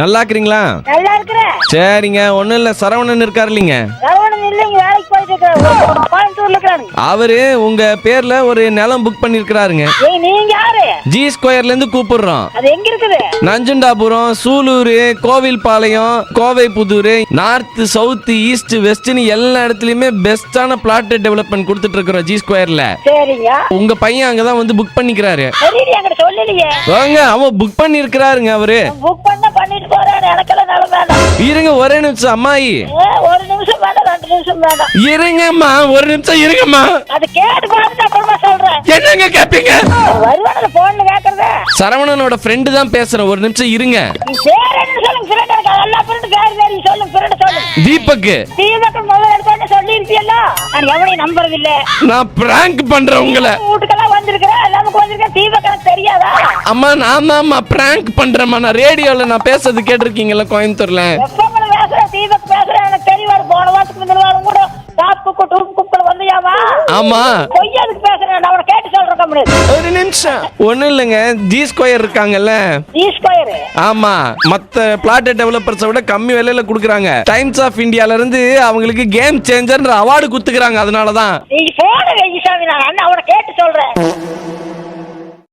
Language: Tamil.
நல்லா இருக்கிறீங்களா? நல்லா இருக்கிறேன். சரிங்க, ஒண்ணும் இல்ல, சரவணன் இருக்காரு இல்லைங்க? சரவணன் இல்லைங்க, வேலைக்கு போயிட்டு இருக்காரு, கோயம்புத்தூர்ல இருக்காரு. அவரு உங்க பேர்ல ஒரு நிலம் புக் பண்ணிருக்காருங்க. நீங்க யாரு? ஜி ஸ்கொயர்ல இருந்து கூப்பிடுறோம். அது எங்க இருக்குது? Nanjundapuram, Sulur, Kovilpalayam, Kovai Pudur, north, south, east, வெஸ்ட்னு எல்லா இடத்துலயுமே பெஸ்டான பிளாட் டெவலப்மெண்ட் கொடுத்துட்டு இருக்கிறோம் ஜி ஸ்கொயர்ல. சரிங்க. உங்க பையன் அங்கதான் வந்து புக் பண்ணிக்கிறாரு. சரி, என்கிட்ட சொல்லலையே. வாங்க, அவன் புக் பண்ணிருக்கிறாருங்க. அவரு புக் பண்ணிட்டு போறாரு. எனக்கெல்லாம் நிலம் வேண்டாம். இருங்க ஒரே நிமிஷம் அம்மாயி. ஒரு நிமிஷம் வேண்டாம், 2 நிமிஷம் வேண்டாம். இருங்கம்மா, ஒரு நிமிஷம் இருங்கம்மா. அது கேட்டு பார்த்துட்டு அப்புறமா சொல்றேன். என்னங்க கேப்பீங்க? வருவானு போன்ல கேக்குறத. சரவணனோட ஃப்ரெண்டு தான் பேசுறேன், ஒரு நிமிஷம் இருங்க. பேர் என்ன சொல்லுங்க? ஃப்ரெண்ட் எனக்கு எல்லா ஃப்ரெண்ட் பேர் வேற சொல்லுங்க. ஃப்ரெண்ட் சொல்லுங்க. தீபக். தீபக் முதல்ல எடுத்தோன்னு சொல்லிருப்பியல்ல. நான் எவனையும் நம்புறது இல்ல. நான் பிராங்க் பண்றேன் உங்களை. வீட்டுக்கெல்லாம் வந்திருக்கிறேன், எல்லாமுக்கு வந்திருக்கேன். தீபக் எனக்கு தெரியாதா? அம்மா, நான் தான் பிராங்க் பண்றேம்மா. நான் ரேடியோல நான் பேசுறது கேட்டிருக்கீங்கல்ல கோயம்புத்தூர்ல. எப்ப பேசுறேன்? தீபக் பேசுறேன், எனக்கு தெரியாது. போன வாரத்துக்கு முந்தின வாரம் கூட குப்பல் வந்தியாமா? ஆமா. பொய்யாதுக்கு பேசுறேன். நான் அவனை கேட்டு சொல்றேன். ஒரு நிமிஷம். ஒண்ணும் இல்லைங்க, ஜி ஸ்கொயர் இருக்காங்கல்ல? G square. ஆமா, மத்த பிளாட் டெவலப்பர்ஸை விட கம்மி விலையில குடுக்குறாங்க. டைம்ஸ் ஆஃப் இந்தியால இருந்து அவங்களுக்கு கேம் சேஞ்சர்ன்ற அவார்டு குடுத்துக்கிறாங்க. அதனாலதான் நீங்க போன வெய்ய சாமி, நான் அவனை கேட்டு சொல்றேன்.